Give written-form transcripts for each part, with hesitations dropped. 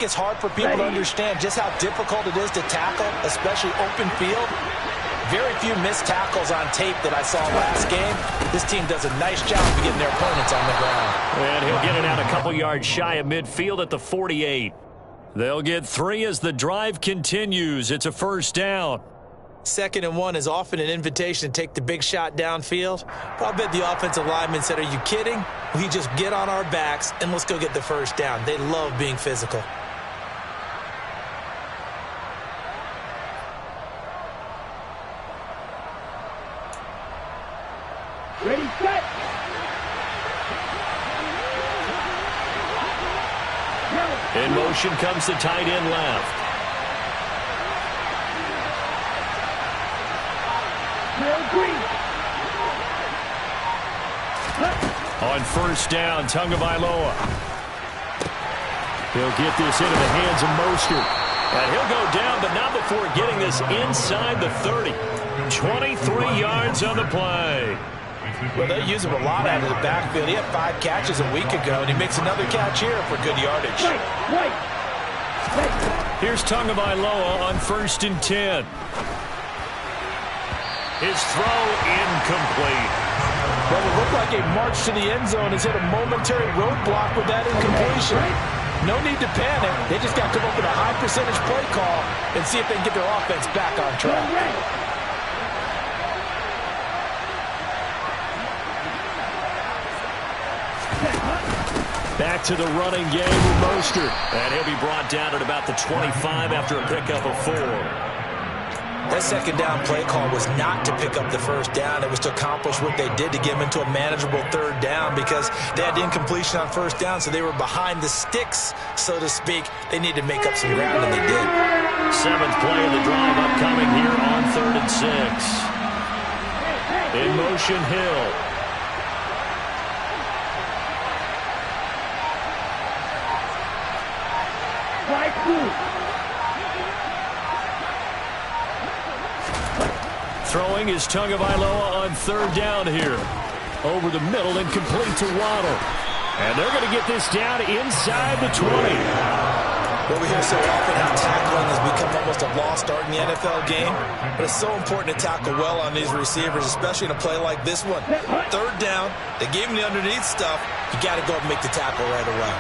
It's hard for people to understand just how difficult it is to tackle, especially open field. Very few missed tackles on tape that I saw last game. This team does a nice job of getting their opponents on the ground. And he'll get it out a couple yards shy of midfield at the 48. They'll get 3 as the drive continues. It's a first down. 2nd and 1 is often an invitation to take the big shot downfield. But I bet the offensive lineman said, are you kidding? We just get on our backs and let's go get the first down. They love being physical. Ready, set. In motion comes the tight end left. On first down, Tagovailoa. He'll get this into the hands of Mostert. And he'll go down, but not before getting this inside the 30. 23 yards on the play. Well, they use him a lot out of the backfield. He had 5 catches a week ago, and he makes another catch here for good yardage. Here's Tagovailoa on 1st and 10. His throw incomplete. Well, it looked like a march to the end zone has hit a momentary roadblock with that incompletion. No need to panic. They just got to come up with a high percentage play call and see if they can get their offense back on track. Back to the running game with Mostert. And he'll be brought down at about the 25 after a pickup of 4. That 2nd down play call was not to pick up the first down. It was to accomplish what they did to get them into a manageable 3rd down because they had incompletion on first down, so they were behind the sticks, so to speak. They needed to make up some ground, and they did. 7th play of the drive upcoming here on 3rd and 6. In motion, Hill. Throwing is Tagovailoa on 3rd down here. Over the middle and complete to Waddle. And they're going to get this down inside the 20. Well, we hear so often how tackling has become almost a lost art in the NFL game. But it's so important to tackle well on these receivers, especially in a play like this one. 3rd down, they gave him the underneath stuff. You got to go and make the tackle right away.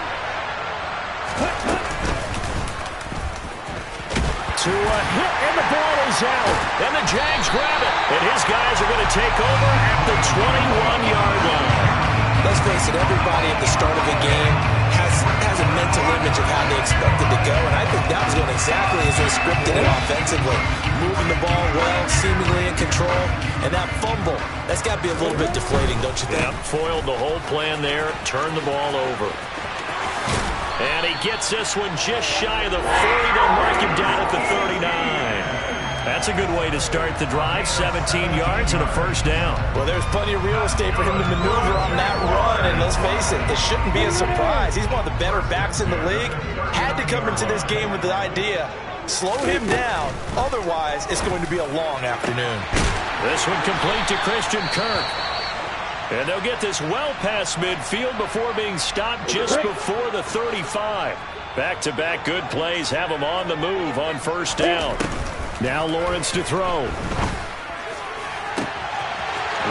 To a hit, and the ball is out. And the Jags grab it. And his guys are going to take over at the 21-yard line. Let's face it, everybody at the start of a game has a mental image of how they expect it to go. And I think that was going exactly as they scripted it offensively. Moving the ball well, seemingly in control. And that fumble, that's got to be a little bit deflating, don't you think? Yep, foiled the whole plan there. Turned the ball over. And he gets this one just shy of the 40. They'll mark him down at the 39. That's a good way to start the drive. 17 yards and a first down. Well, there's plenty of real estate for him to maneuver on that run. And let's face it, it shouldn't be a surprise. He's one of the better backs in the league. Had to come into this game with the idea, slow him down. Otherwise, it's going to be a long afternoon. This one complete to Christian Kirk. And they'll get this well past midfield before being stopped just before the 35. Back-to-back good plays have them on the move on first down. Now Lawrence to throw.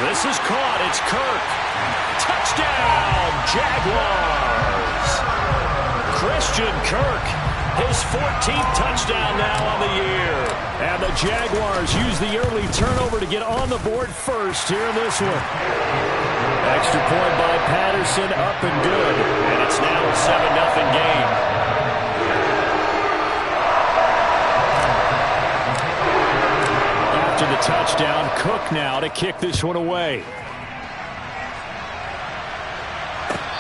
This is caught. It's Kirk. Touchdown, Jaguars. Christian Kirk, his 14th touchdown now on the year. And the Jaguars use the early turnover to get on the board first here in this one. Extra point by Patterson, up and good. And it's now a 7-0 game. After the touchdown, Cook now to kick this one away.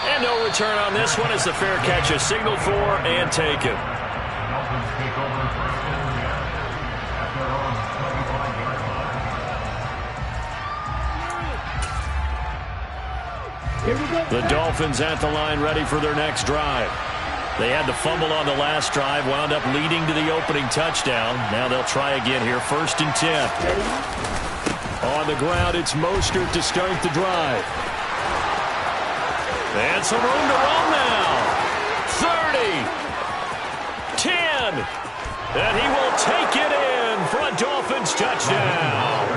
And no return on this one as the fair catch is signaled for and taken. The Dolphins at the line ready for their next drive. They had the fumble on the last drive, wound up leading to the opening touchdown. Now they'll try again here, 1st and 10. On the ground, it's Mostert to start the drive. And some room to run now. 30. again. And he will take it in for a Dolphins touchdown.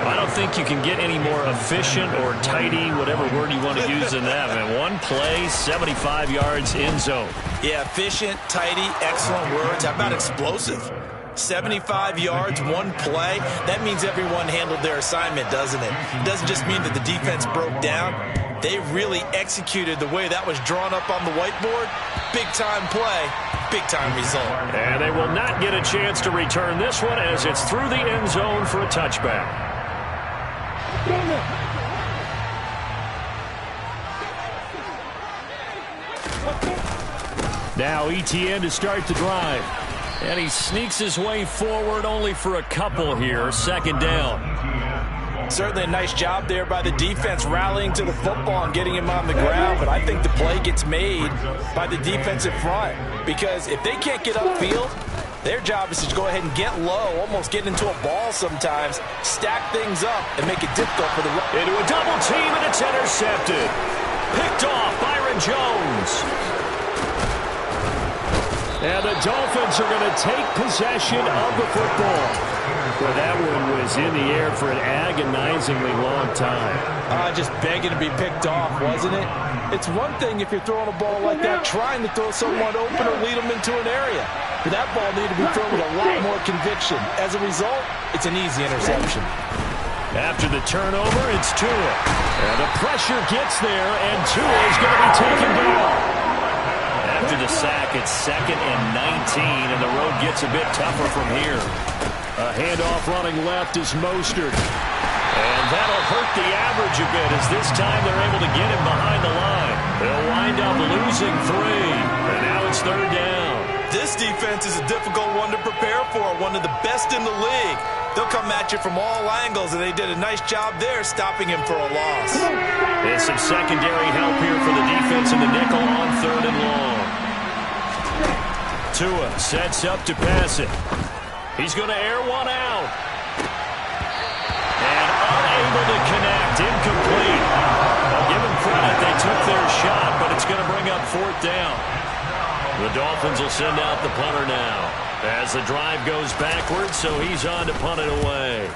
I don't think you can get any more efficient or tidy, whatever word you want to use in that. Man, one play, 75 yards, end zone. Yeah, efficient, tidy, excellent words. How about explosive? 75 yards, one play. That means everyone handled their assignment, doesn't it? It doesn't just mean that the defense broke down. They really executed the way that was drawn up on the whiteboard. Big-time play, big-time result. And they will not get a chance to return this one as it's through the end zone for a touchback. Now Etienne to start the drive. And he sneaks his way forward only for a couple here. Second down. Certainly a nice job there by the defense rallying to the football and getting him on the ground. But I think the play gets made by the defensive front. Because if they can't get upfield, their job is to go ahead and get low, almost get into a ball sometimes, stack things up, and make it difficult for the run. Into a double team, and it's intercepted. Picked off Byron Jones. And the Dolphins are going to take possession of the football. Well, that one was in the air for an agonizingly long time. Just begging to be picked off, wasn't it? It's one thing if you're throwing a ball like that, trying to throw someone open or lead them into an area. But that ball needed to be thrown with a lot more conviction. As a result, it's an easy interception. After the turnover, it's Tua. And the pressure gets there, and Tua is going to be taken down. After the sack, it's 2nd and 19, and the road gets a bit tougher from here. A handoff running left is Mostert. And that'll hurt the average a bit as this time they're able to get him behind the line. They'll wind up losing 3, and now it's 3rd down. This defense is a difficult one to prepare for, one of the best in the league. They'll come at you from all angles, and they did a nice job there stopping him for a loss. There's some secondary help here for the defense in the nickel on 3rd and long. Tua sets up to pass it. He's going to air one out. And unable to connect, incomplete. I'll give them credit, they took their shot, but it's going to bring up 4th down. The Dolphins will send out the punter now as the drive goes backwards, so he's on to punt it away.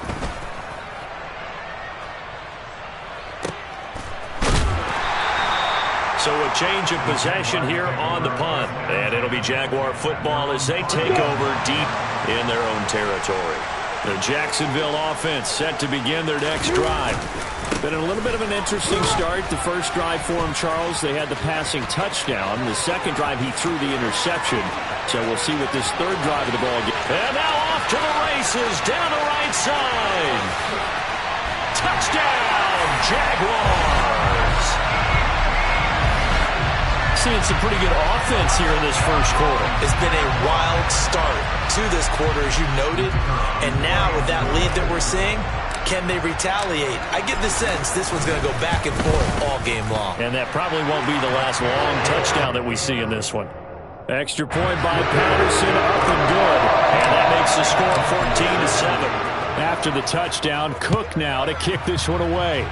So a change of possession here on the punt. And it'll be Jaguar football as they take over deep in their own territory. The Jacksonville offense set to begin their next drive. Been a little bit of an interesting start. The first drive for him, Charles, they had the passing touchdown. The second drive, he threw the interception. So we'll see what this third drive of the ball gets. And now off to the races, down the right side. Touchdown, Jaguars. Seeing some pretty good offense here in this first quarter. It's been a wild start to this quarter, as you noted. And now with that lead that we're seeing, can they retaliate? I get the sense this one's going to go back and forth all game long. And that probably won't be the last long touchdown that we see in this one. Extra point by Patterson, up and good. And that makes the score 14-7. After the touchdown, Cook now to kick this one away.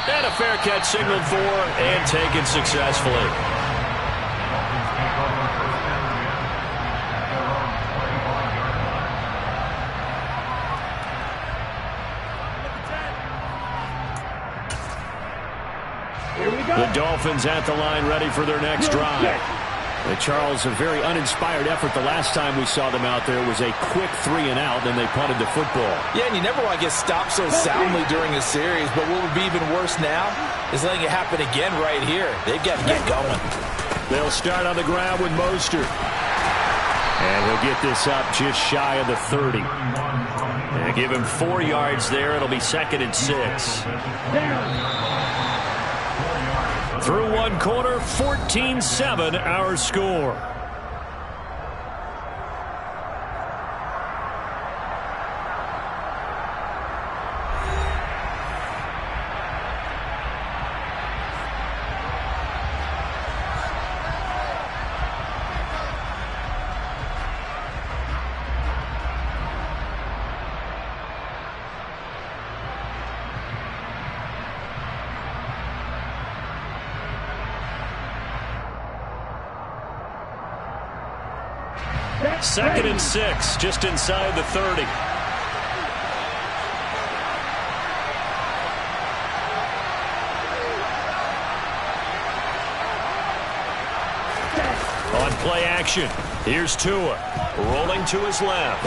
And a fair catch signaled for and taken successfully. The Dolphins at the line ready for their next drive. Charles, a very uninspired effort the last time we saw them out there was a quick 3-and-out, then they punted the football. Yeah, and you never want to get stopped so soundly during a series, but what would be even worse now is letting it happen again right here. They've got to get going. They'll start on the ground with Mostert. And he'll get this up just shy of the 30. And give him 4 yards there. It'll be 2nd and 6. Through one quarter, 14-7 our score. 2nd and 6, just inside the 30. On play action, here's Tua, rolling to his left.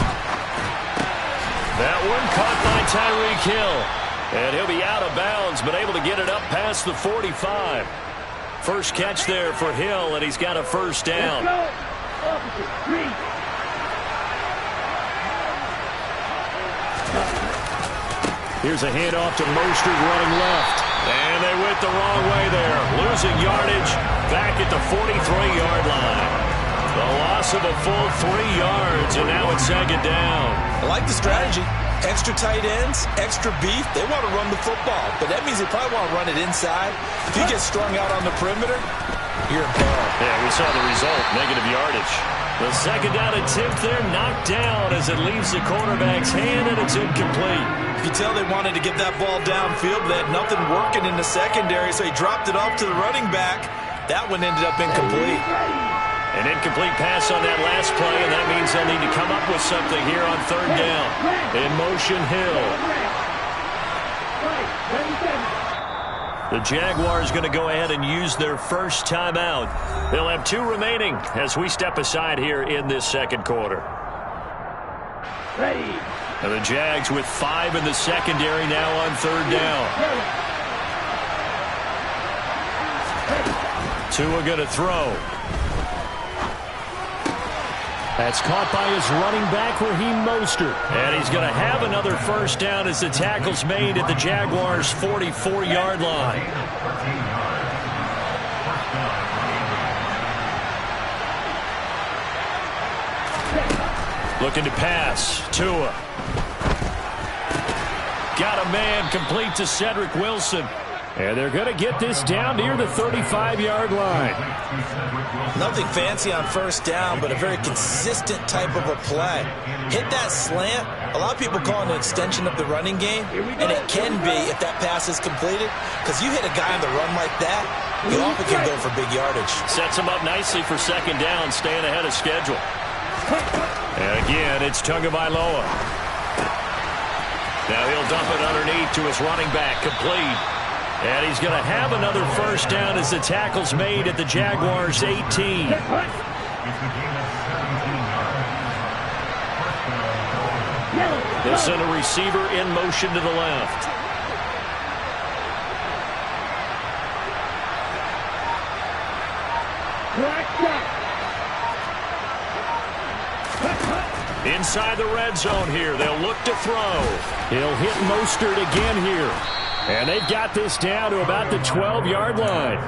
That one caught by Tyreek Hill. And he'll be out of bounds, but able to get it up past the 45. First catch there for Hill, and he's got a first down. Here's a handoff to Mostert running left. And they went the wrong way there. Losing yardage back at the 43-yard line. The loss of a full 3 yards, and now it's 2nd down. I like the strategy. Extra tight ends, extra beef. They want to run the football, but that means they probably want to run it inside. If you get strung out on the perimeter, you're in peril. Yeah, we saw the result, negative yardage. The 2nd down attempt there knocked down as it leaves the quarterback's hand, and it's incomplete. You can tell they wanted to get that ball downfield, but they had nothing working in the secondary, so he dropped it off to the running back. That one ended up incomplete. An incomplete pass on that last play, and that means they'll need to come up with something here on 3rd down. In motion, Hill. The Jaguars going to go ahead and use their first timeout. They'll have 2 remaining as we step aside here in this 2nd quarter. And the Jags with 5 in the secondary now on 3rd down. Tua going to throw. That's caught by his running back, Raheem Mostert. And he's going to have another first down as the tackle's made at the Jaguars' 44-yard line. Looking to pass. Tua. Got a man complete to Cedric Wilson. And they're going to get this down near the 35-yard line. Nothing fancy on first down, but a very consistent type of a play. Hit that slant. A lot of people call it an extension of the running game, and it can be if that pass is completed, because you hit a guy on the run like that, you often can go for big yardage. Sets him up nicely for 2nd down, staying ahead of schedule. And again, it's Tagovailoa. Now he'll dump it underneath to his running back, complete. And he's going to have another first down as the tackle's made at the Jaguars' 18. They'll send a receiver in motion to the left. Inside the red zone here. They'll look to throw. He'll hit Mostert again here. And they've got this down to about the 12-yard line.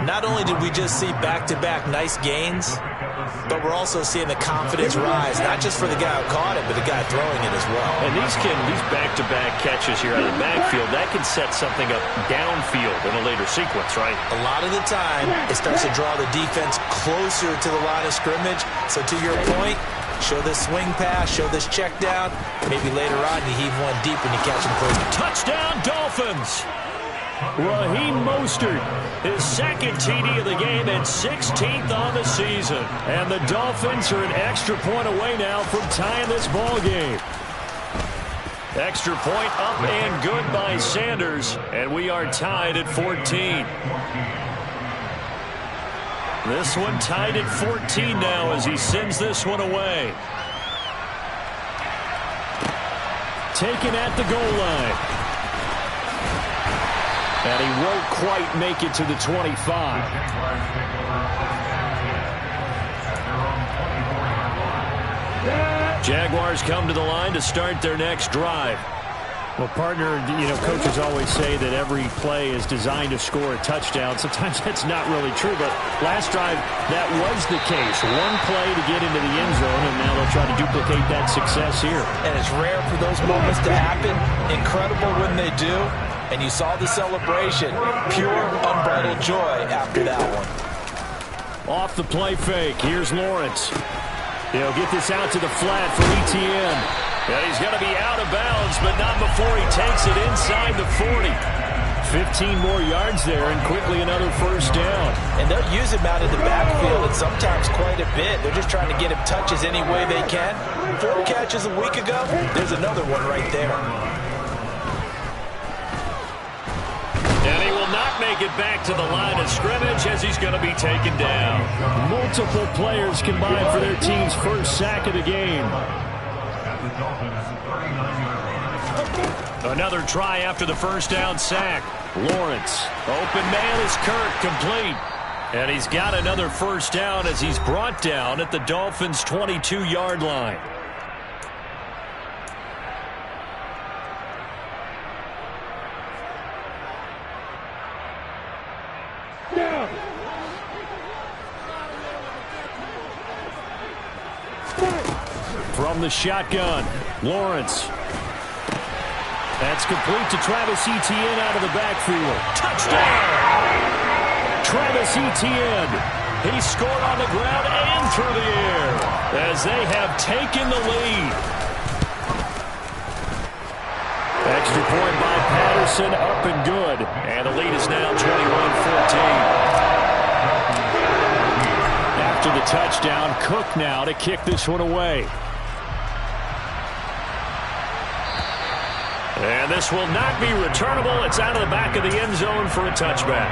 Not only did we just see back-to-back nice gains, but we're also seeing the confidence rise, not just for the guy who caught it, but the guy throwing it as well. And these back-to-back catches here out of the backfield, that can set something up downfield in a later sequence, right? A lot of the time, it starts to draw the defense closer to the line of scrimmage. So to your point, show this swing pass, show this check down. Maybe later on you heave one deep when you catch him close. Touchdown, Dolphins! Raheem Mostert, his 2nd TD of the game and 16th on the season. And the Dolphins are an extra point away now from tying this ball game. Extra point up and good by Sanders. And we are tied at 14. This one tied at 14 now as he sends this one away. Taken at the goal line. And he won't quite make it to the 25. Jaguars come to the line to start their next drive. Well, partner, coaches always say that every play is designed to score a touchdown. Sometimes that's not really true, but last drive, that was the case. One play to get into the end zone, and now they'll try to duplicate that success here. And it's rare for those moments to happen. Incredible when they do. And you saw the celebration. Pure, unbridled joy after that one. Off the play fake. Here's Lawrence. He'll get this out to the flat for Etienne. And he's going to be out of bounds, but not before he takes it inside the 40. 15 more yards there and quickly another first down. And they'll use him out in the backfield and sometimes quite a bit. They're just trying to get him touches any way they can. 4 catches a week ago, there's another one right there. And he will not make it back to the line of scrimmage as he's going to be taken down. Multiple players combined for their team's first sack of the game. Another try after the first down sack. Lawrence. Open man is Kirk, complete. And he's got another first down as he's brought down at the Dolphins' 22-yard line. From the shotgun, Lawrence. That's complete to Travis Etienne out of the backfield. Touchdown! Travis Etienne. He scored on the ground and through the air as they have taken the lead. Extra point by Patterson, up and good. And the lead is now 21-14. After the touchdown, Cook now to kick this one away. And this will not be returnable. It's out of the back of the end zone for a touchback.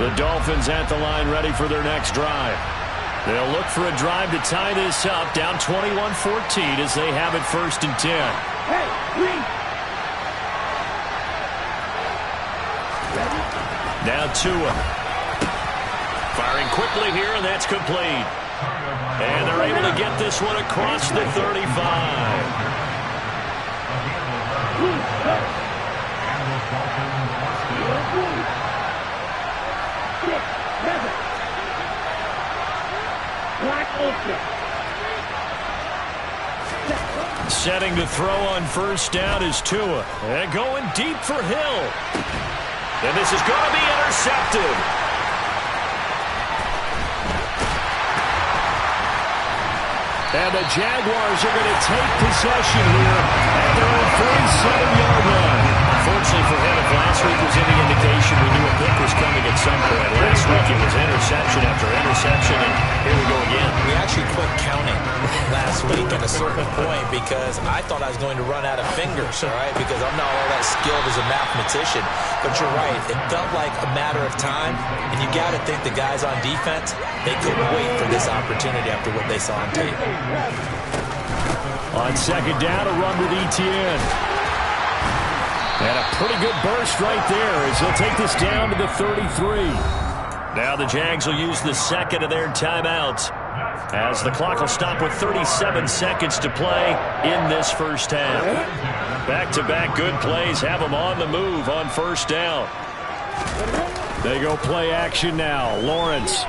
The Dolphins at the line ready for their next drive. They'll look for a drive to tie this up, down 21-14 as they have it 1st and 10. Now Tua. Firing quickly here, and that's complete. And they're able to get this one across the 35. Setting to throw on first down is Tua. And going deep for Hill. And this is going to be intercepted. And the Jaguars are going to take possession here at their own 47-yard line. Unfortunately for him, if last week was any indication, we knew a pick was coming at some point. Last week it was interception after interception, and here we go again. We actually quit counting last week at a certain point because I thought I was going to run out of fingers, all right, because I'm not all that skilled as a mathematician. But you're right, it felt like a matter of time, and you got to think the guys on defense, they couldn't wait for this opportunity after what they saw on tape. On second down, a run with Etienne. And a pretty good burst right there as he'll take this down to the 33. Now the Jags will use the second of their timeouts as the clock will stop with 37 seconds to play in this first half. Back-to-back good plays have them on the move on first down. They go play action now. Lawrence.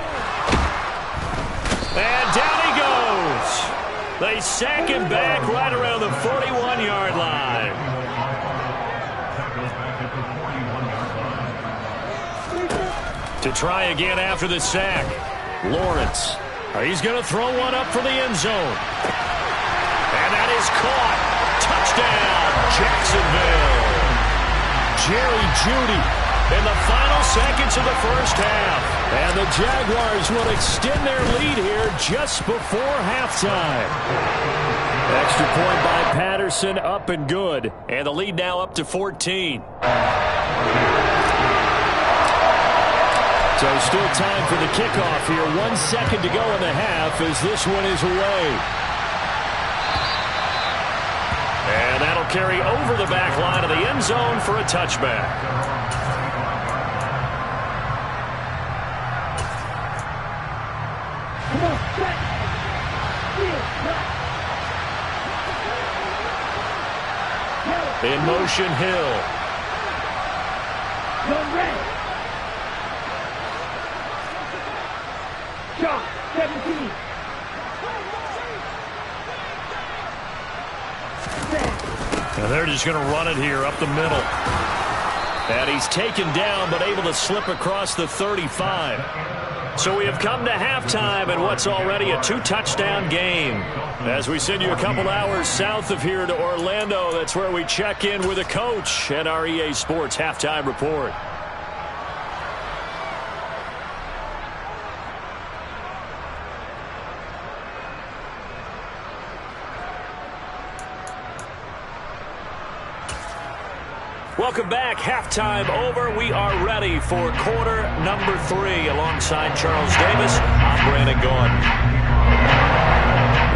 And down he goes. They sack him back right around the 41-yard line. To try again after the sack. Lawrence. He's going to throw one up for the end zone. And that is caught. Touchdown, Jacksonville. Jerry Jeudy in the final seconds of the first half. And the Jaguars will extend their lead here just before halftime. Extra point by Patterson, up and good. And the lead now up to 14. So still time for the kickoff here. 1 second to go in the half as this one is away. And that'll carry over the back line of the end zone for a touchback. In motion, Hill. Shot, 17. And they're just going to run it here up the middle. And he's taken down but able to slip across the 35. So we have come to halftime in what's already a 2-touchdown game. As we send you a couple hours south of here to Orlando, that's where we check in with a coach at our EA Sports Halftime Report. Welcome back. Halftime over. We are ready for quarter number 3. Alongside Charles Davis, I'm Brandon Gaudin.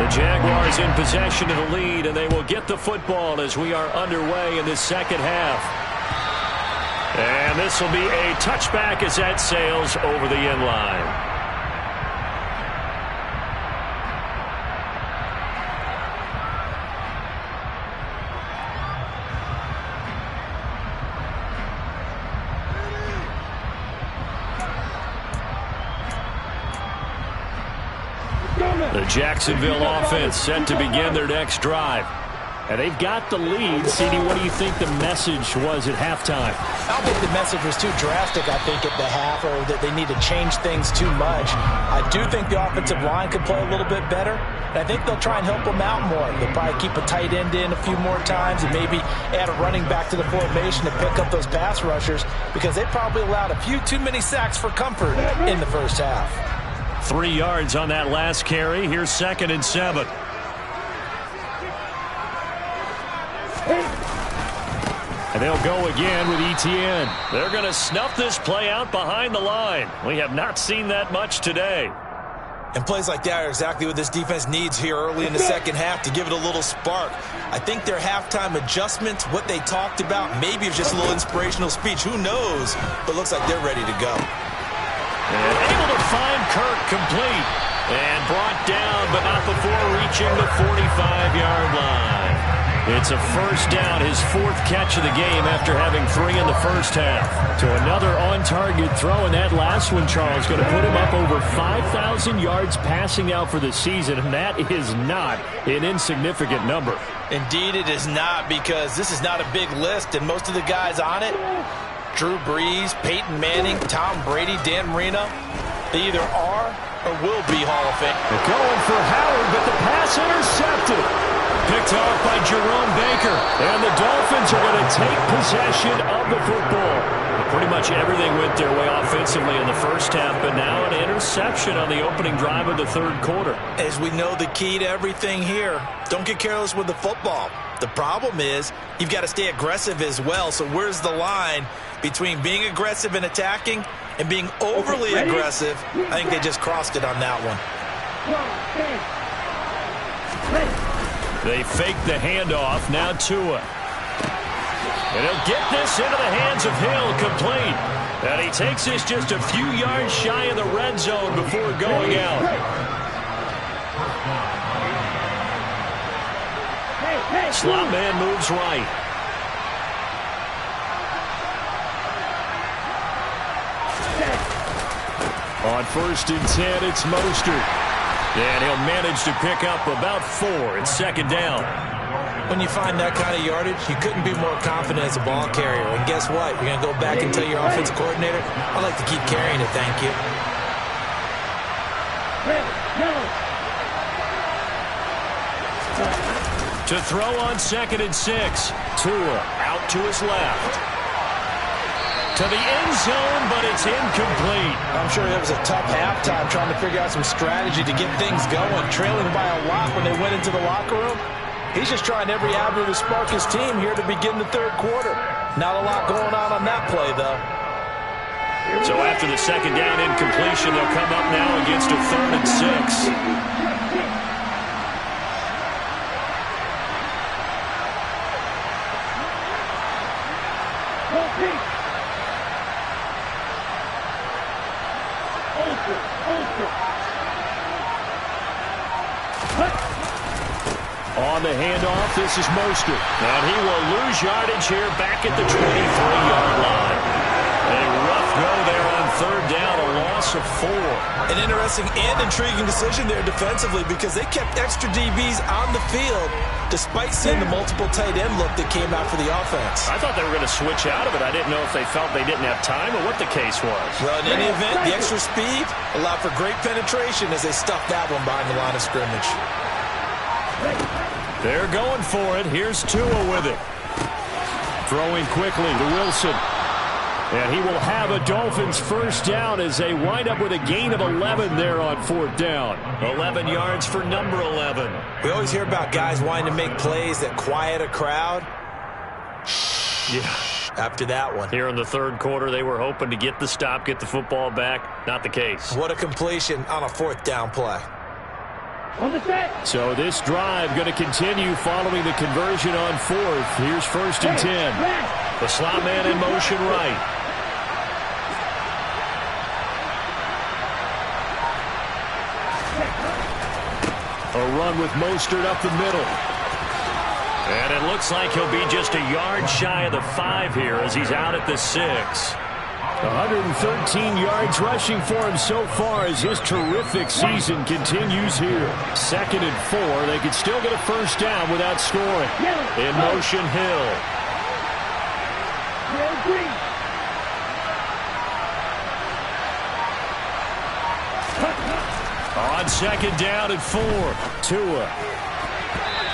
The Jaguars in possession of the lead, and they will get the football as we are underway in this second half. And this will be a touchback as that sails over the end line. The Jacksonville offense set to begin their next drive. And they've got the lead. CD, what do you think the message was at halftime? I don't think the message was too drastic, I think, at the half, or that they need to change things too much. I do think the offensive line could play a little bit better. And I think they'll try and help them out more. They'll probably keep a tight end in a few more times and maybe add a running back to the formation to pick up those pass rushers, because they probably allowed a few too many sacks for comfort in the first half. 3 yards on that last carry. Here's 2nd and 7. And they'll go again with Etienne. They're going to snuff this play out behind the line. We have not seen that much today. And plays like that are exactly what this defense needs here early in the second half to give it a little spark. I think their halftime adjustments, what they talked about, maybe it's just a little inspirational speech. Who knows? But looks like they're ready to go. And able to find Kirk complete. And brought down, but not before reaching the 45-yard line. It's a first down, his 4th catch of the game after having 3 in the first half. To another on-target throw, and that last one, Charles, going to put him up over 5,000 yards passing out for the season, and that is not an insignificant number. Indeed it is not, because this is not a big list, and most of the guys on it, Drew Brees, Peyton Manning, Tom Brady, Dan Marino, they either are or will be Hall of Fame. They're going for Howard, but the pass intercepted. Picked off by Jerome Baker. And the Dolphins are going to take possession of the football. Pretty much everything went their way offensively in the first half, but now an interception on the opening drive of the third quarter. As we know, the key to everything here, don't get careless with the football. The problem is you've got to stay aggressive as well. So where's the line between being aggressive and attacking and being overly aggressive? I think they just crossed it on that one. They fake the handoff. Now Tua. And he'll get this into the hands of Hill, complete. And he takes this just a few yards shy of the red zone before going out. Slot man moves right. On 1st and 10, it's Mostert. And he'll manage to pick up about 4. It's 2nd down. When you find that kind of yardage, you couldn't be more confident as a ball carrier. And guess what? You're going to go back and tell your offensive coordinator, I'd like to keep carrying it, thank you. To throw on 2nd and 6. Tua out to his left. To the end zone, but it's incomplete. I'm sure it was a tough halftime trying to figure out some strategy to get things going. Trailing by a lot when they went into the locker room. He's just trying every avenue to spark his team here to begin the third quarter. Not a lot going on that play, though. So after the 2nd down incompletion, they'll come up now against a 3rd and 6. On the handoff, this is Mostert. And he will lose yardage here back at the 23-yard line. A rough go there on 3rd down, a loss loss of 4. An interesting and intriguing decision there defensively because they kept extra DBs on the field despite seeing the multiple tight end look that came out for the offense. I thought they were going to switch out of it. I didn't know if they felt they didn't have time or what the case was. Well, in any event, the extra speed allowed for great penetration as they stuffed that one behind the line of scrimmage. They're going for it. Here's Tua with it. Throwing quickly to Wilson. And he will have a Dolphins first down as they wind up with a gain of 11 there on 4th down. 11 yards for number 11. We always hear about guys wanting to make plays that quiet a crowd. Yeah. After that one. Here in the 3rd quarter, they were hoping to get the stop, get the football back. Not the case. What a completion on a 4th down play. On the set. So this drive going to continue following the conversion on 4th. Here's 1st and 10. The slot man in motion right. A run with Mostert up the middle. And it looks like he'll be just a yard shy of the 5 here as he's out at the 6. 113 yards rushing for him so far as his terrific season continues here. 2nd and 4. They could still get a first down without scoring. In motion, Hill. On 2nd down and 4. Tua.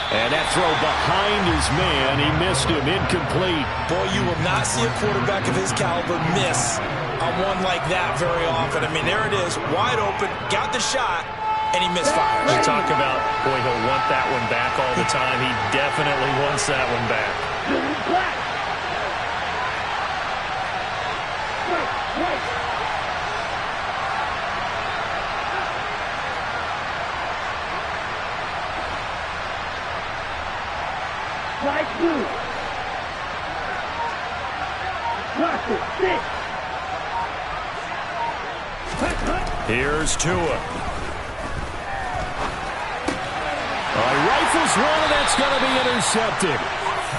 And that throw behind his man. He missed him. Incomplete. Boy, you will not see a quarterback of his caliber miss on one like that very often. I mean, there it is. Wide open. Got the shot. And he misfires. You talk about, boy, he'll want that one back all the time. He definitely wants that one back. Here's Tua. He rifles one, and that's going to be intercepted.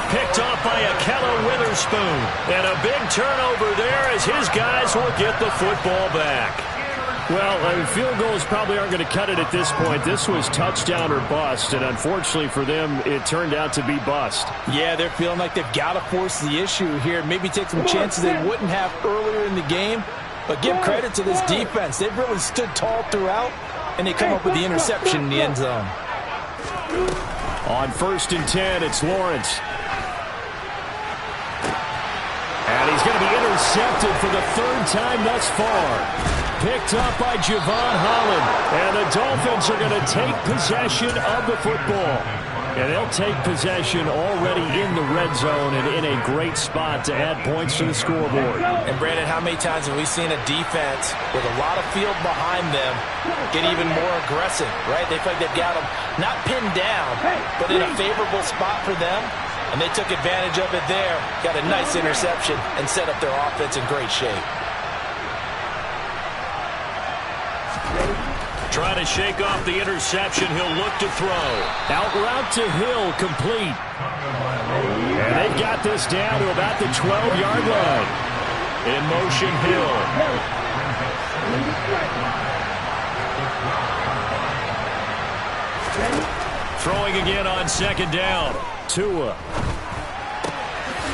Picked off by Ahkello Witherspoon. And a big turnover there as his guys will get the football back. Well, field goals probably aren't going to cut it at this point. This was touchdown or bust, and unfortunately for them, it turned out to be bust. Yeah, they're feeling like they've got to force the issue here. Maybe take some chances they wouldn't have earlier in the game. But give credit to this defense. They've really stood tall throughout, and they come up with the interception in the end zone. On 1st and 10, it's Lawrence. And he's going to be intercepted for the 3rd time thus far. Picked up by Javon Holland. And the Dolphins are going to take possession of the football. And they'll take possession already in the red zone and in a great spot to add points to the scoreboard. And, Brandon, how many times have we seen a defense with a lot of field behind them get even more aggressive, right? They feel like they've got them not pinned down, but in a favorable spot for them. And they took advantage of it there, got a nice interception, and set up their offense in great shape. Trying to shake off the interception. He'll look to throw. Out route to Hill, complete. And they've got this down to about the 12-yard line. In motion, Hill. Throwing again on 2nd down. Tua.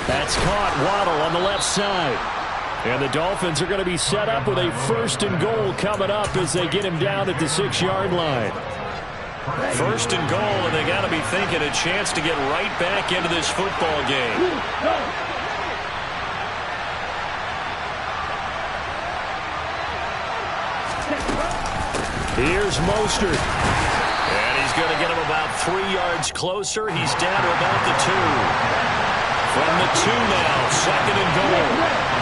That's caught. Waddle on the left side. And the Dolphins are going to be set up with a 1st and goal coming up as they get him down at the 6-yard line. 1st and goal, and they got to be thinking a chance to get right back into this football game. Here's Mostert. And he's going to get him about 3 yards closer. He's down to about the 2. From the 2 now, 2nd and goal.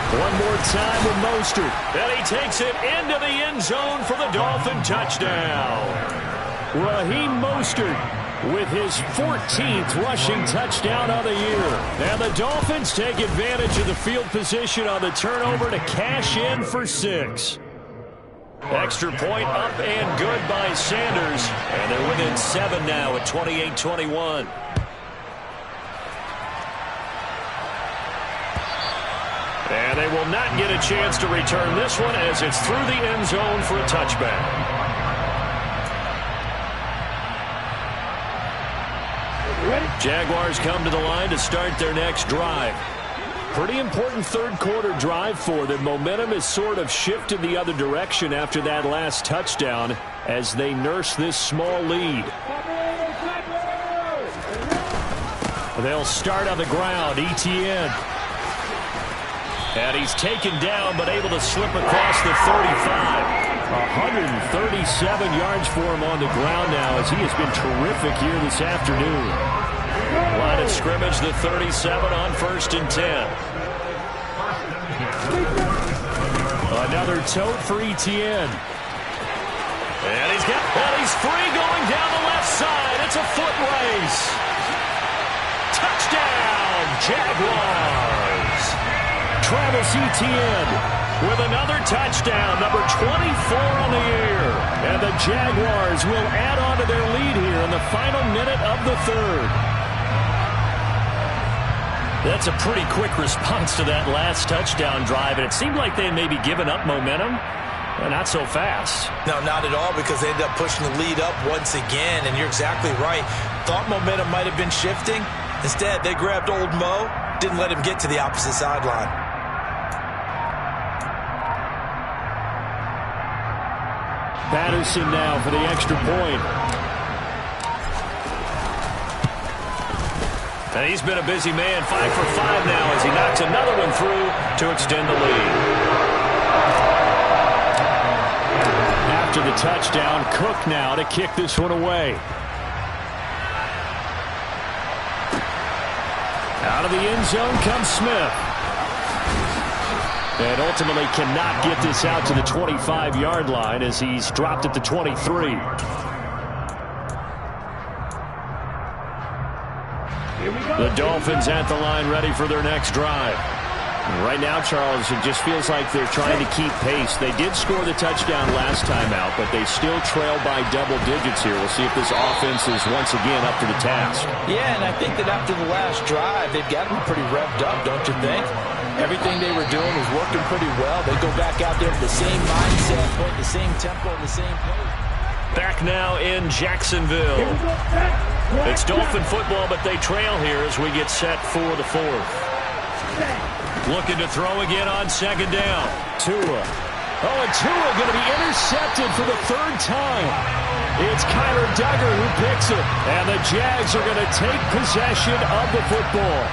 One more time with Mostert. And he takes it into the end zone for the Dolphin touchdown. Raheem Mostert with his 14th rushing touchdown of the year. And the Dolphins take advantage of the field position on the turnover to cash in for 6. Extra point up and good by Sanders. And they're within 7 now at 28-21. And they will not get a chance to return this one as it's through the end zone for a touchback. Jaguars come to the line to start their next drive. Pretty important third quarter drive for them. Momentum has sort of shifted the other direction after that last touchdown as they nurse this small lead. They'll start on the ground. Etienne. And he's taken down but able to slip across the 35. 137 yards for him on the ground now as he has been terrific here this afternoon. Line of scrimmage, the 37 on 1st and 10. Another tote for Etienne. And he's free going down the left side. It's a foot race. Touchdown, Jaguars. Travis Etienne with another touchdown, number 24 on the year. And the Jaguars will add on to their lead here in the final minute of the third. That's a pretty quick response to that last touchdown drive, and it seemed like they had maybe given up momentum. Well, not so fast. No, not at all, because they ended up pushing the lead up once again, and you're exactly right. Thought momentum might have been shifting. Instead, they grabbed old Mo, didn't let him get to the opposite sideline. Patterson now for the extra point. And he's been a busy man, 5 for 5 now as he knocks another one through to extend the lead. After the touchdown, Cook now to kick this one away. Out of the end zone comes Smith. And ultimately cannot get this out to the 25-yard line as he's dropped at the 23. The Dolphins at the line ready for their next drive. Right now, Charles, it just feels like they're trying to keep pace. They did score the touchdown last time out, but they still trail by double digits here. We'll see if this offense is once again up to the task. Yeah, and I think that after the last drive, they've got them pretty revved up, don't you think? Everything they were doing was working pretty well. They go back out there with the same mindset, the same tempo, and the same pace. Back now in Jacksonville. It's Dolphin football, but they trail here as we get set for the fourth. Looking to throw again on second down. Tua. Oh, and Tua going to be intercepted for the third time. It's Kyler Duggar who picks it. And the Jags are going to take possession of the football.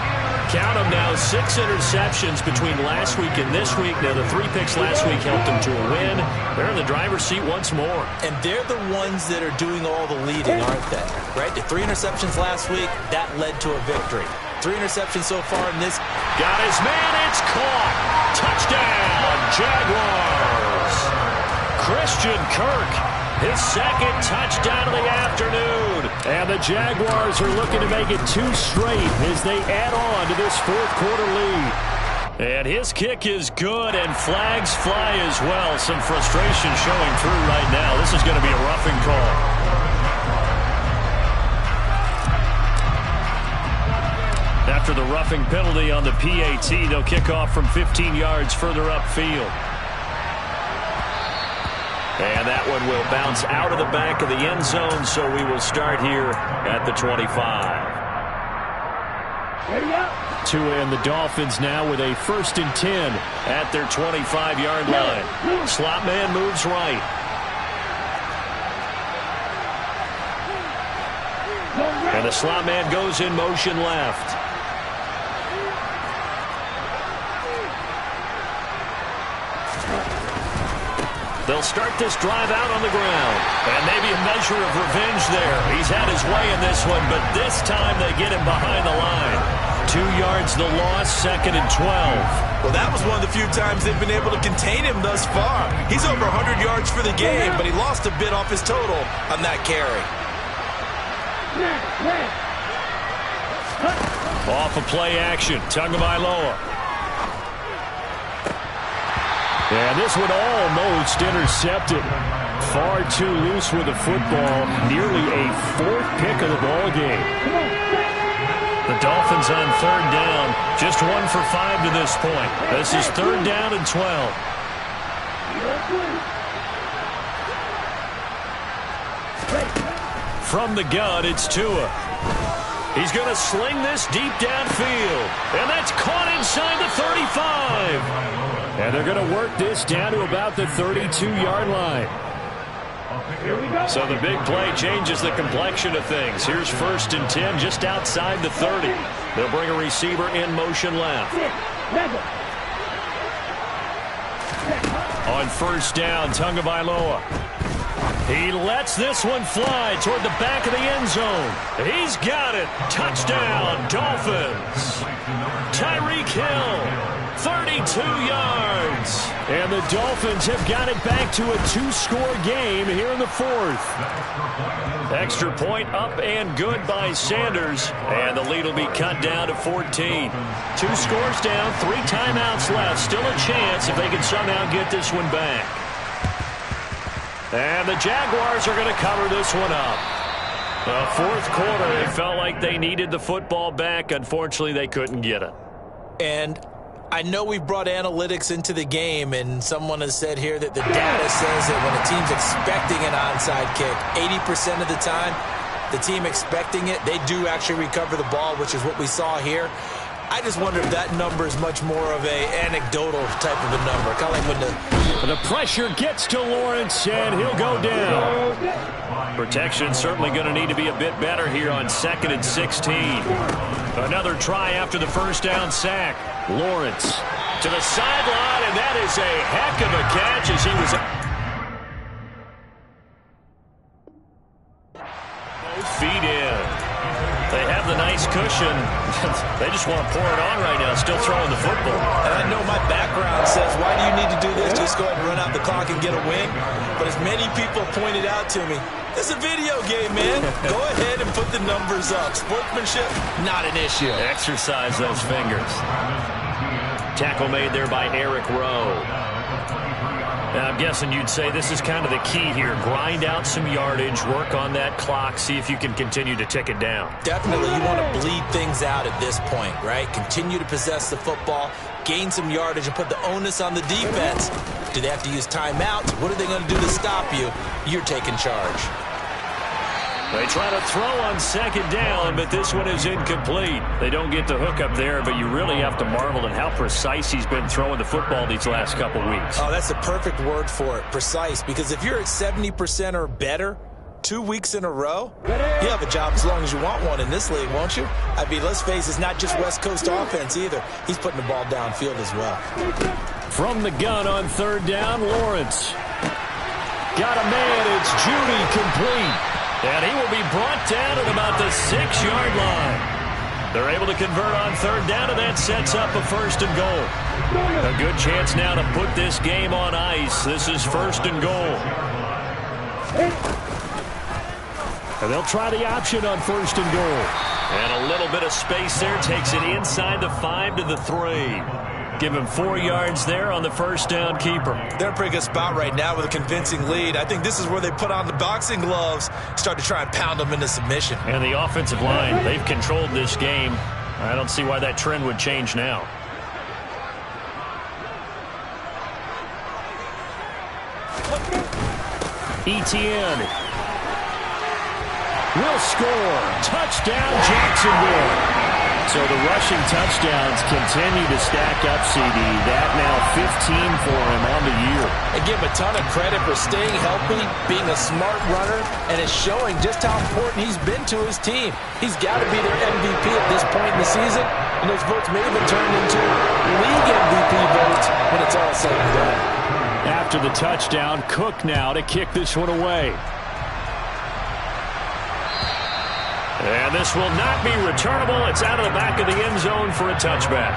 Count them now, 6 interceptions between last week and this week. Now, the 3 picks last week helped them to a win. They're in the driver's seat once more. And they're the ones that are doing all the leading, aren't they? Right? The 3 interceptions last week, that led to a victory. 3 interceptions so far in this. Got his man, it's caught. Touchdown, Jaguars. Christian Kirk, his second touchdown of the afternoon. And the Jaguars are looking to make it 2 straight as they add on to this fourth quarter lead. And his kick is good, and flags fly as well. Some frustration showing through right now. This is going to be a roughing call. After the roughing penalty on the PAT, they'll kick off from 15 yards further upfield. And that one will bounce out of the back of the end zone, so we will start here at the 25. Tua and the Dolphins now with a 1st and 10 at their 25-yard line. Slot man moves right. And the slot man goes in motion left. They'll start this drive out on the ground. And maybe a measure of revenge there. He's had his way in this one, but this time they get him behind the line. 2 yards the loss, 2nd and 12. Well, that was one of the few times they've been able to contain him thus far. He's over 100 yards for the game, but he lost a bit off his total on that carry. Off of play action, Tagovailoa. And this one almost intercepted. Far too loose with the football. Nearly a 4th pick of the ball game. The Dolphins on third down. Just 1 for 5 to this point. This is third down and 12. From the gun, it's Tua. He's going to sling this deep downfield. And that's caught inside the 35. And they're going to work this down to about the 32-yard line. So the big play changes the complexion of things. Here's 1st and 10 just outside the 30. They'll bring a receiver in motion left. On 1st down, Tagovailoa. He lets this one fly toward the back of the end zone. He's got it. Touchdown, Dolphins. Tyreek Hill. 32 yards. And the Dolphins have got it back to a 2-score game here in the 4th. Extra point up and good by Sanders. And the lead will be cut down to 14. 2 scores down, 3 timeouts left. Still a chance if they can somehow get this one back. And the Jaguars are going to cover this one up. The 4th quarter, they felt like they needed the football back. Unfortunately, they couldn't get it. And I know we brought analytics into the game, and someone has said here that the data says that when a team's expecting an onside kick, 80% of the time, the team expecting it, they do actually recover the ball, which is what we saw here. I just wonder if that number is much more of a anecdotal type of a number. Kind of like when the pressure gets to Lawrence, and he'll go down. Protection certainly going to need to be a bit better here on 2nd and 16. Another try after the 1st down sack. Lawrence to the sideline, and that is a heck of a catch as he was both feet in. They have the nice cushion. They just want to pour it on right now, still throwing the football. And I know my background says, why do you need to do this? Just go ahead and run out the clock and get a win. But as many people pointed out to me, this is a video game, man. Go ahead and put the numbers up. Sportsmanship, not an issue. Exercise those fingers. Tackle made there by Eric Rowe. Now, I'm guessing you'd say this is kind of the key here. Grind out some yardage, work on that clock, see if you can continue to tick it down. Definitely, you want to bleed things out at this point, right? Continue to possess the football, gain some yardage, and put the onus on the defense. Do they have to use timeouts? What are they going to do to stop you? You're taking charge. They try to throw on 2nd down, but this one is incomplete. They don't get the hook up there, but you really have to marvel at how precise he's been throwing the football these last couple weeks. Oh, that's the perfect word for it, precise, because if you're at 70% or better 2 weeks in a row, you have a job as long as you want one in this league, won't you? I mean, let's face it, it's not just West Coast offense either. He's putting the ball downfield as well. From the gun on 3rd down, Lawrence. Got a man, it's Judy, complete. And he will be brought down at about the 6-yard line. They're able to convert on 3rd down, and that sets up a 1st and goal. A good chance now to put this game on ice. This is 1st and goal. And they'll try the option on 1st and goal. And a little bit of space there takes it inside the 5 to the 3. Give him 4 yards there on the 1st down keeper. They're in a pretty good spot right now with a convincing lead. I think this is where they put on the boxing gloves, start to try and pound them into submission. And the offensive line, they've controlled this game. I don't see why that trend would change now. Etienne will score. Touchdown, Jacksonville. So the rushing touchdowns continue to stack up, CD. That now 15 for him on the year. I give him a ton of credit for staying healthy, being a smart runner, and it's showing just how important he's been to his team. He's got to be their MVP at this point in the season, and those votes may even turn into league MVP votes when it's all said and done. After the touchdown, Cook now to kick this one away. And this will not be returnable. It's out of the back of the end zone for a touchback.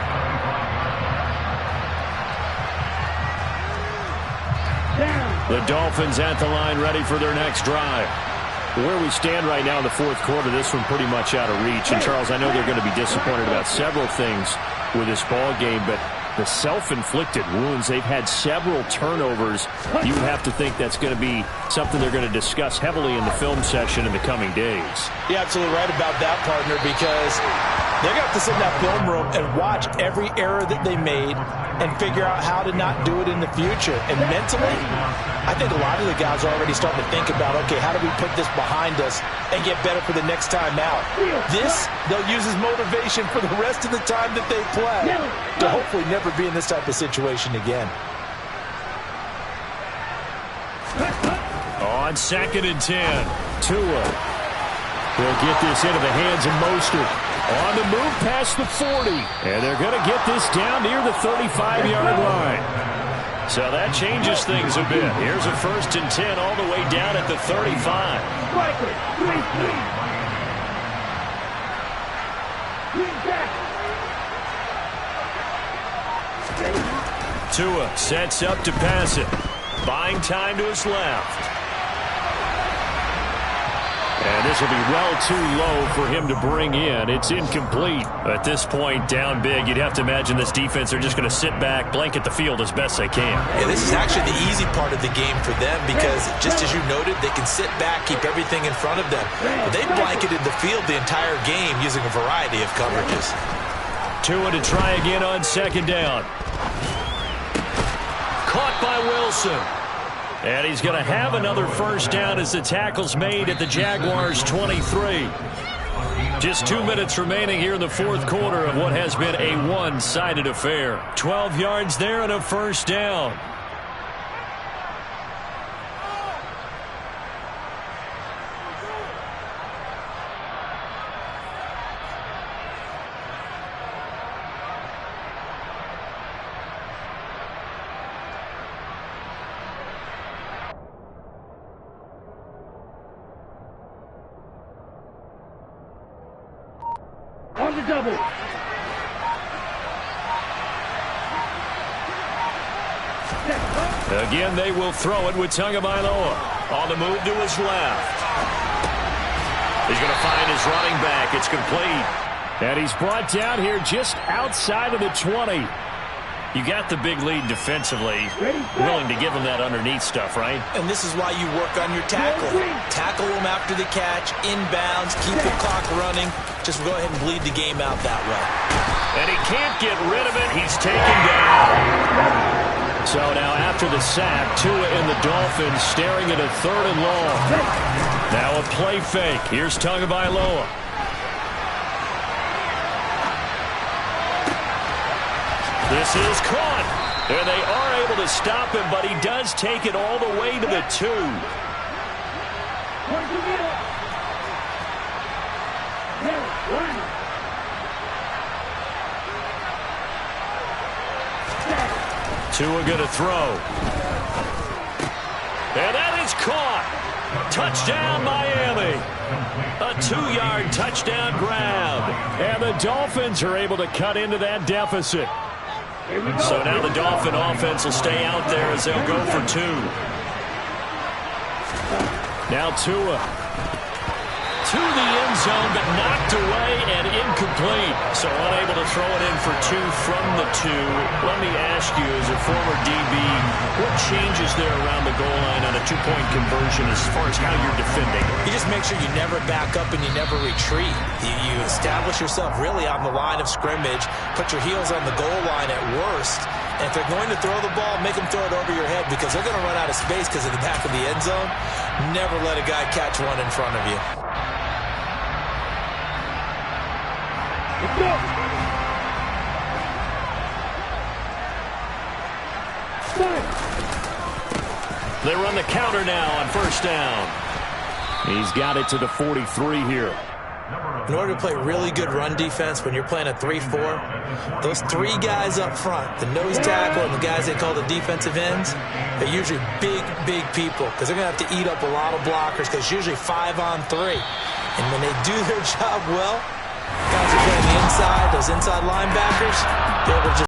The Dolphins at the line ready for their next drive. Where we stand right now in the 4th quarter, this one pretty much out of reach. And, Charles, I know they're going to be disappointed about several things with this ball game, but The self-inflicted wounds. They've had several turnovers. You have to think that's going to be something they're going to discuss heavily in the film session in the coming days. You're absolutely right about that, partner, because they're going to have to sit in that film room and watch every error that they made and figure out how to not do it in the future. And mentally, I think a lot of the guys are already starting to think about, okay, how do we put this behind us and get better for the next time out? This, they'll use as motivation for the rest of the time that they play to hopefully never be in this type of situation again. On 2nd and 10, Tua will get this into the hands of Mostert. On the move past the 40. And they're going to get this down near the 35-yard line. So that changes things a bit. Here's a 1st and 10 all the way down at the 35. Tua sets up to pass it. Buying time to his left. And this will be well too low for him to bring in. It's incomplete. At this point, down big, you'd have to imagine this defense are just going to sit back, blanket the field as best they can. Yeah, this is actually the easy part of the game for them because, just as you noted, they can sit back, keep everything in front of them. But they blanketed the field the entire game using a variety of coverages. Tua to try again on 2nd down. Caught by Wilson. And he's going to have another 1st down as the tackle's made at the Jaguars' 23. Just 2 minutes remaining here in the 4th quarter of what has been a one-sided affair. 12 yards there and a 1st down. On the double. Again, they will throw it with Tagovailoa. On the move to his left. He's going to find his running back. It's complete. And he's brought down here just outside of the 20. You got the big lead defensively. Willing to give him that underneath stuff, right? And this is why you work on your tackle. Tackle him after the catch, inbounds, keep the clock running. Just go ahead and bleed the game out that way. And he can't get rid of it. He's taken down. So now after the sack, Tua and the Dolphins staring at a 3rd and long. Now a play fake. Here's Tagovailoa. This is caught. And they are able to stop him, but he does take it all the way to the 2. Tua going to throw. And that is caught. Touchdown, Miami. A 2-yard touchdown grab. And the Dolphins are able to cut into that deficit. So now the Dolphin offense will stay out there as they'll go for 2. Now Tua to the end zone, but knocked away and incomplete. So unable to throw it in for 2 from the 2. Let me ask you, as a former DB, what changes there around the goal line on a 2-point conversion as far as how you're defending? You just make sure you never back up and you never retreat. You establish yourself really on the line of scrimmage, put your heels on the goal line at worst, and if they're going to throw the ball, make them throw it over your head because they're going to run out of space because of the back of the end zone. Never let a guy catch one in front of you. Let's go. They run the counter now on 1st down. He's got it to the 43 here. In order to play really good run defense when you're playing a 3-4, those 3 guys up front, the nose tackle and the guys they call the defensive ends, they're usually big, big people because they're going to have to eat up a lot of blockers because it's usually 5 on 3. And when they do their job well, guys are playing the inside, those inside linebackers, they're able to just